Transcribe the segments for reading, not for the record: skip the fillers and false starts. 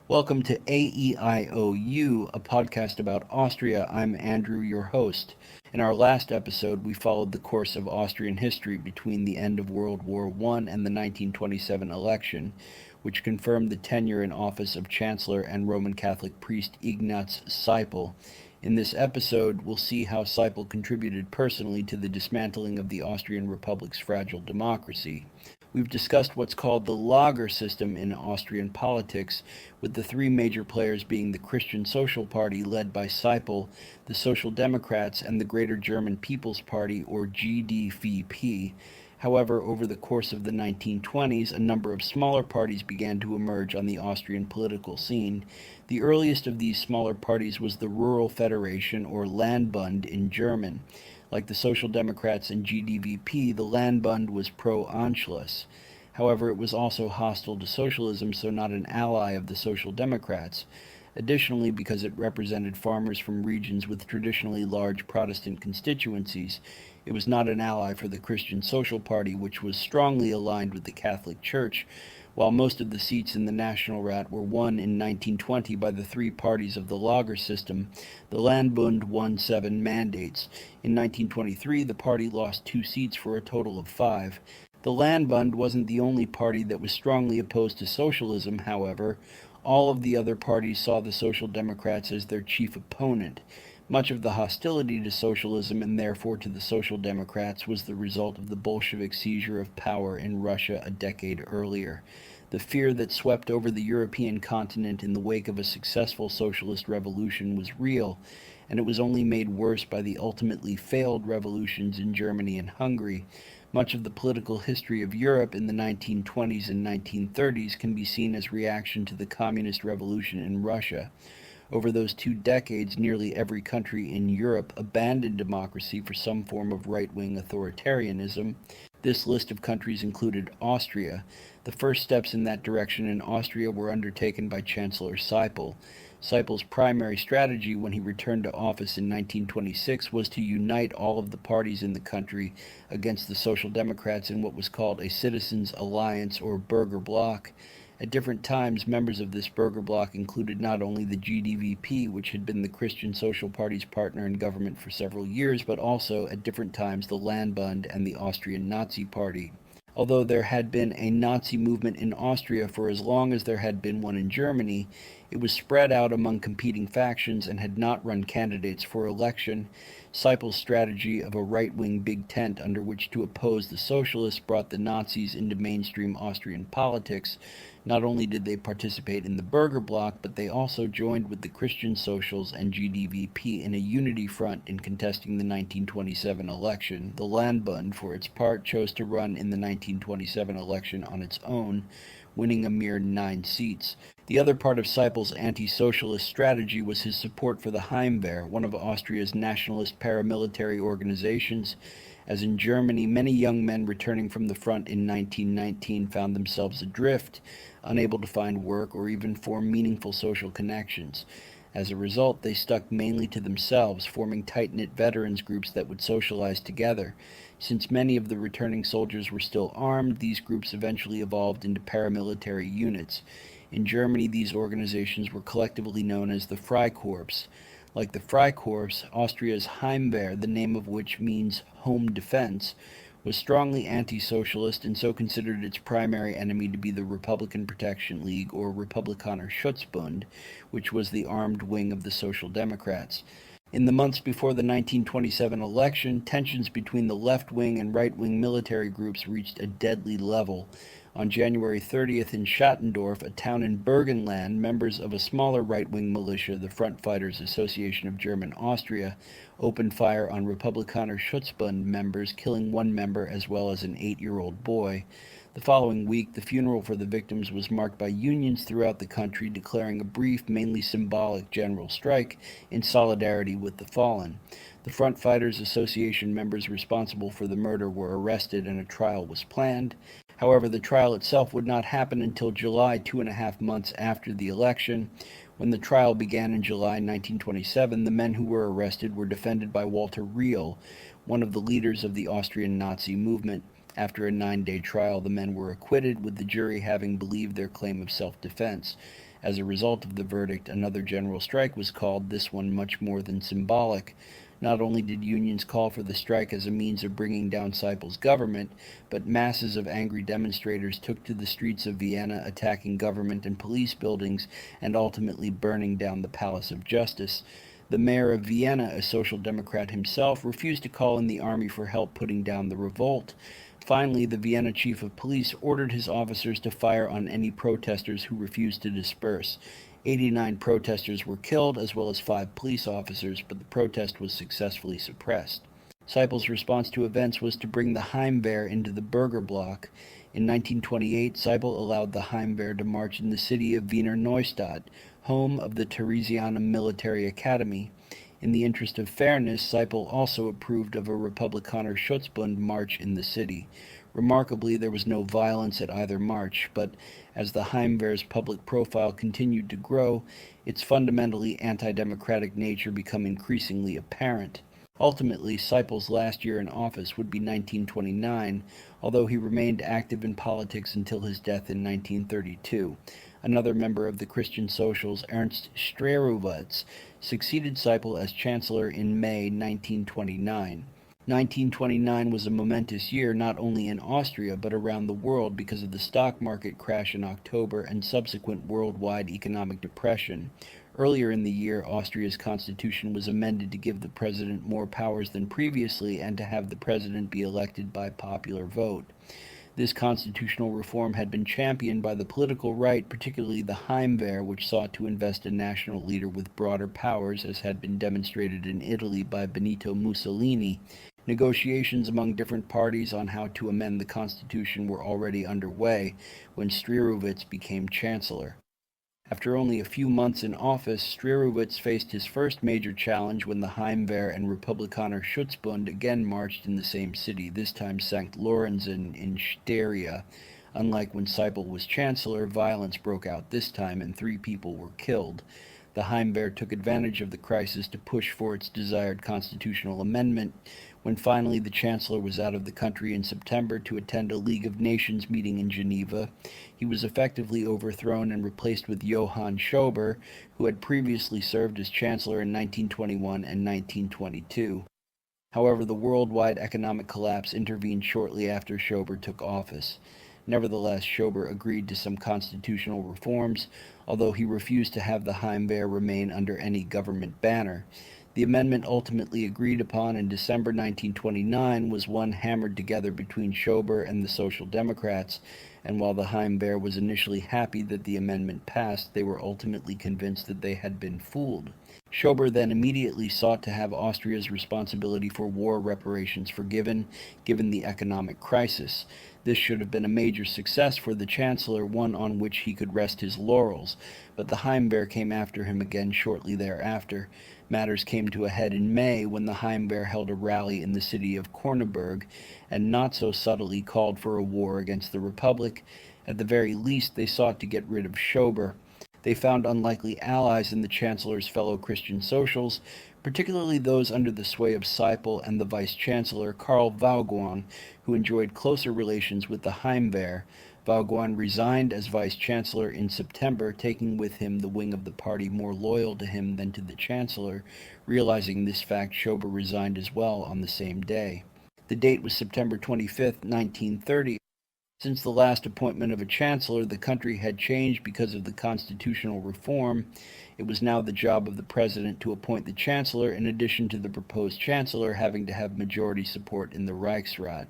Welcome to AEIOU, a podcast about Austria. I'm Andrew, your host. In our last episode, we followed the course of Austrian history between the end of World War I and the 1927 election, which confirmed the tenure in office of Chancellor and Roman Catholic priest Ignaz Seipel. In this episode, we'll see how Seipel contributed personally to the dismantling of the Austrian Republic's fragile democracy. We've discussed what's called the Lager system in Austrian politics, with the three major players being the Christian Social Party led by Seipel, the Social Democrats, and the Greater German People's Party, or GDVP. However, over the course of the 1920s, a number of smaller parties began to emerge on the Austrian political scene. The earliest of these smaller parties was the Rural Federation, or Landbund in German. Like the Social Democrats and GDVP, the Landbund was pro-Anschluss. However, it was also hostile to socialism, so not an ally of the Social Democrats. Additionally, because it represented farmers from regions with traditionally large Protestant constituencies, it was not an ally for the Christian Social Party, which was strongly aligned with the Catholic Church. While most of the seats in the National Rat were won in 1920 by the three parties of the Lager system, the Landbund won 7 mandates. In 1923, the party lost 2 seats for a total of 5. The Landbund wasn't the only party that was strongly opposed to socialism, however. All of the other parties saw the Social Democrats as their chief opponent. Much of the hostility to socialism and therefore to the Social Democrats was the result of the Bolshevik seizure of power in Russia a decade earlier. The fear that swept over the European continent in the wake of a successful socialist revolution was real, and it was only made worse by the ultimately failed revolutions in Germany and Hungary. Much of the political history of Europe in the 1920s and 1930s can be seen as reaction to the communist revolution in Russia. Over those 2 decades, nearly every country in Europe abandoned democracy for some form of right-wing authoritarianism. This list of countries included Austria. The first steps in that direction in Austria were undertaken by Chancellor Seipel. Seipel's primary strategy when he returned to office in 1926 was to unite all of the parties in the country against the Social Democrats in what was called a Citizens' Alliance or Bürger Bloc. At different times, members of this Bürger Bloc included not only the GDVP, which had been the Christian Social Party's partner in government for several years, but also, at different times, the Landbund and the Austrian Nazi Party. Although there had been a Nazi movement in Austria for as long as there had been one in Germany, it was spread out among competing factions and had not run candidates for election. Seipel's strategy of a right-wing big tent under which to oppose the socialists brought the Nazis into mainstream Austrian politics. Not only did they participate in the Bürger Bloc, but they also joined with the Christian Socials and GDVP in a unity front in contesting the 1927 election. The Landbund, for its part, chose to run in the 1927 election on its own, winning a mere 9 seats. The other part of Seipel's anti-socialist strategy was his support for the Heimwehr, one of Austria's nationalist paramilitary organizations. As in Germany, many young men returning from the front in 1919 found themselves adrift, unable to find work or even form meaningful social connections. As a result, they stuck mainly to themselves, forming tight-knit veterans groups that would socialize together. Since many of the returning soldiers were still armed, these groups eventually evolved into paramilitary units. In Germany, these organizations were collectively known as the Freikorps. Like the Freikorps, Austria's Heimwehr, the name of which means home defense, was strongly anti-socialist and so considered its primary enemy to be the Republican Protection League, or Republikaner Schutzbund, which was the armed wing of the Social Democrats. In the months before the 1927 election, tensions between the left-wing and right-wing military groups reached a deadly level. On January 30th in Schattendorf, a town in Burgenland, members of a smaller right-wing militia, the Front Fighters Association of German Austria, opened fire on Republikaner Schutzbund members, killing 1 member as well as an 8-year-old boy. The following week, the funeral for the victims was marked by unions throughout the country declaring a brief, mainly symbolic general strike in solidarity with the fallen. The Front Fighters Association members responsible for the murder were arrested and a trial was planned. However, the trial itself would not happen until July, 2.5 months after the election. When the trial began in July 1927, the men who were arrested were defended by Walter Riehl, one of the leaders of the Austrian Nazi movement. After a 9-day trial, the men were acquitted, with the jury having believed their claim of self-defense. As a result of the verdict, another general strike was called, this one much more than symbolic. Not only did unions call for the strike as a means of bringing down Seipel's government, but masses of angry demonstrators took to the streets of Vienna, attacking government and police buildings and ultimately burning down the Palace of Justice. The mayor of Vienna, a social democrat himself, refused to call in the army for help putting down the revolt. Finally, the Vienna chief of police ordered his officers to fire on any protesters who refused to disperse. 89 protesters were killed, as well as 5 police officers, but the protest was successfully suppressed. Seipel's response to events was to bring the Heimwehr into the Burger Block. In 1928, Seipel allowed the Heimwehr to march in the city of Wiener Neustadt, home of the Theresianum Military Academy. In the interest of fairness, Seipel also approved of a Republikaner Schutzbund march in the city. Remarkably, there was no violence at either march, but as the Heimwehr's public profile continued to grow, its fundamentally anti-democratic nature became increasingly apparent. Ultimately, Seipel's last year in office would be 1929, although he remained active in politics until his death in 1932. Another member of the Christian Socials, Ernst Streeruwitz, succeeded Seipel as chancellor in May 1929. 1929 was a momentous year not only in Austria but around the world because of the stock market crash in October and subsequent worldwide economic depression. Earlier in the year, Austria's constitution was amended to give the president more powers than previously and to have the president be elected by popular vote. This constitutional reform had been championed by the political right, particularly the Heimwehr, which sought to invest a national leader with broader powers, as had been demonstrated in Italy by Benito Mussolini. Negotiations among different parties on how to amend the constitution were already underway when Streeruwitz became chancellor. After only a few months in office, Streeruwitz faced his first major challenge when the Heimwehr and Republikaner Schutzbund again marched in the same city, this time St. Lorenzen in Styria. Unlike when Seipel was chancellor, violence broke out this time and 3 people were killed. The Heimwehr took advantage of the crisis to push for its desired constitutional amendment. When finally the chancellor was out of the country in September to attend a League of Nations meeting in Geneva, he was effectively overthrown and replaced with Johann Schober, who had previously served as chancellor in 1921 and 1922. However, the worldwide economic collapse intervened shortly after Schober took office. Nevertheless, Schober agreed to some constitutional reforms, although he refused to have the Heimwehr remain under any government banner. The amendment ultimately agreed upon in December 1929 was one hammered together between Schober and the Social Democrats, and while the Heimwehr was initially happy that the amendment passed, they were ultimately convinced that they had been fooled. Schober then immediately sought to have Austria's responsibility for war reparations forgiven, given the economic crisis. This should have been a major success for the Chancellor, one on which he could rest his laurels, but the Heimwehr came after him again shortly thereafter. Matters came to a head in May when the Heimwehr held a rally in the city of Korneburg and not so subtly called for a war against the Republic. At the very least, they sought to get rid of Schober. They found unlikely allies in the Chancellor's fellow Christian Socials, particularly those under the sway of Seipel and the Vice-Chancellor Karl Vaughan, who enjoyed closer relations with the Heimwehr. Vaughan resigned as Vice-Chancellor in September, taking with him the wing of the party more loyal to him than to the Chancellor. Realizing this fact, Schober resigned as well on the same day. The date was September 25, 1930. Since the last appointment of a chancellor, the country had changed because of the constitutional reform. It was now the job of the president to appoint the chancellor, in addition to the proposed chancellor having to have majority support in the Reichsrat.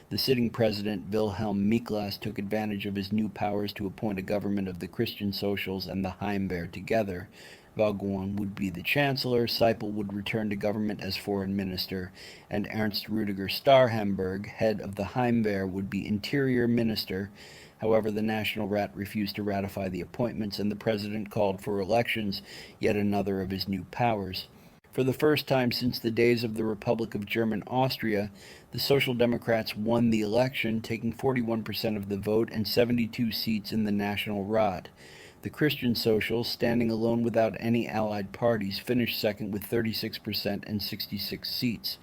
The sitting president, Wilhelm Miklas, took advantage of his new powers to appoint a government of the Christian Socials and the Heimwehr together. Vaughan would be the chancellor, Seipel would return to government as foreign minister, and Ernst Rüdiger Starhemberg, head of the Heimwehr, would be interior minister. However, the National Rat refused to ratify the appointments, and the president called for elections, yet another of his new powers. For the first time since the days of the Republic of German Austria, the Social Democrats won the election, taking 41% of the vote and 72 seats in the National Rat. The Christian Socials, standing alone without any allied parties, finished second with 36% and 66 seats.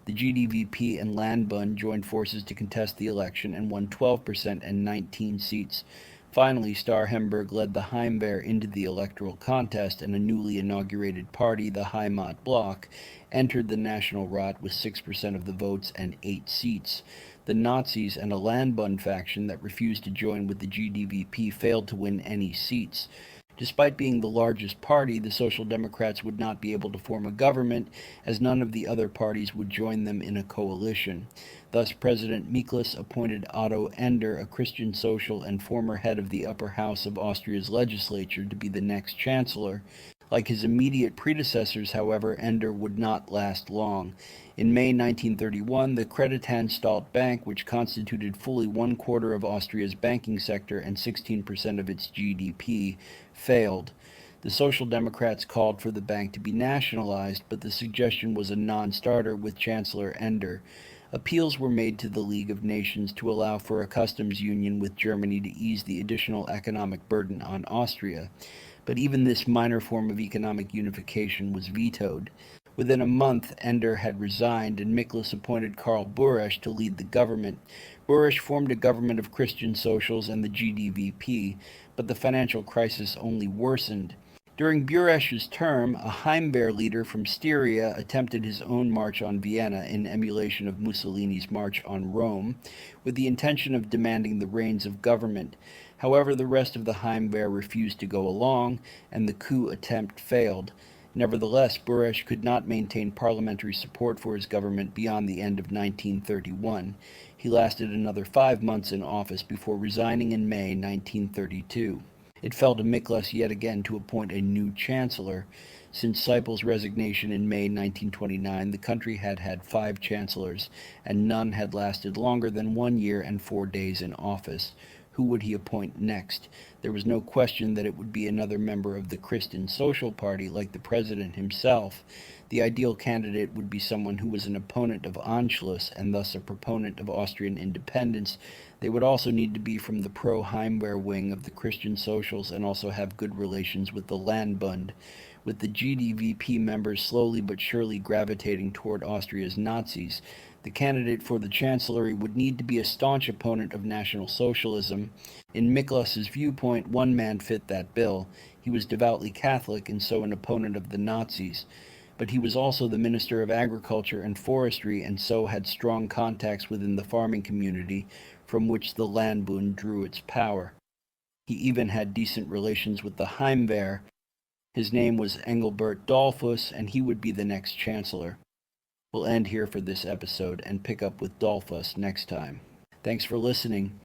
The GDVP and Landbund joined forces to contest the election and won 12% and 19 seats. Finally, Starhemberg led the Heimwehr into the electoral contest, and a newly inaugurated party, the Heimat Bloc, entered the National Rat with 6% of the votes and 8 seats. The Nazis and a Landbund faction that refused to join with the GDVP failed to win any seats. Despite being the largest party, the Social Democrats would not be able to form a government, as none of the other parties would join them in a coalition. Thus, President Miklas appointed Otto Ender, a Christian social and former head of the upper house of Austria's legislature, to be the next chancellor. Like his immediate predecessors, however, Ender would not last long. In May 1931, the Creditanstalt Bank, which constituted fully 1/4 of Austria's banking sector and 16% of its GDP, failed. The Social Democrats called for the bank to be nationalized, but the suggestion was a non-starter with Chancellor Ender. Appeals were made to the League of Nations to allow for a customs union with Germany to ease the additional economic burden on Austria. But even this minor form of economic unification was vetoed. Within a month, Ender had resigned, and Miklas appointed Karl Buresch to lead the government. Buresch formed a government of Christian socials and the GDVP, but the financial crisis only worsened. During Buresch's term, a Heimwehr leader from Styria attempted his own march on Vienna in emulation of Mussolini's march on Rome, with the intention of demanding the reins of government. However, the rest of the Heimwehr refused to go along, and the coup attempt failed. Nevertheless, Buresch could not maintain parliamentary support for his government beyond the end of 1931. He lasted another 5 months in office before resigning in May 1932. It fell to Miklas yet again to appoint a new chancellor. Since Seipel's resignation in May 1929, the country had had 5 chancellors, and none had lasted longer than 1 year and 4 days in office. Who would he appoint next? There was no question that it would be another member of the Christian Social Party, like the president himself. The ideal candidate would be someone who was an opponent of Anschluss and thus a proponent of Austrian independence. They would also need to be from the pro-Heimwehr wing of the Christian Socials and also have good relations with the Landbund. With the GDVP members slowly but surely gravitating toward Austria's Nazis, the candidate for the chancellery would need to be a staunch opponent of National Socialism. In Miklas's viewpoint, one man fit that bill. He was devoutly Catholic and so an opponent of the Nazis. But he was also the Minister of Agriculture and Forestry and so had strong contacts within the farming community, from which the Landbund drew its power. He even had decent relations with the Heimwehr. His name was Engelbert Dollfuss, and he would be the next chancellor. We'll end here for this episode and pick up with Dollfuss next time. Thanks for listening.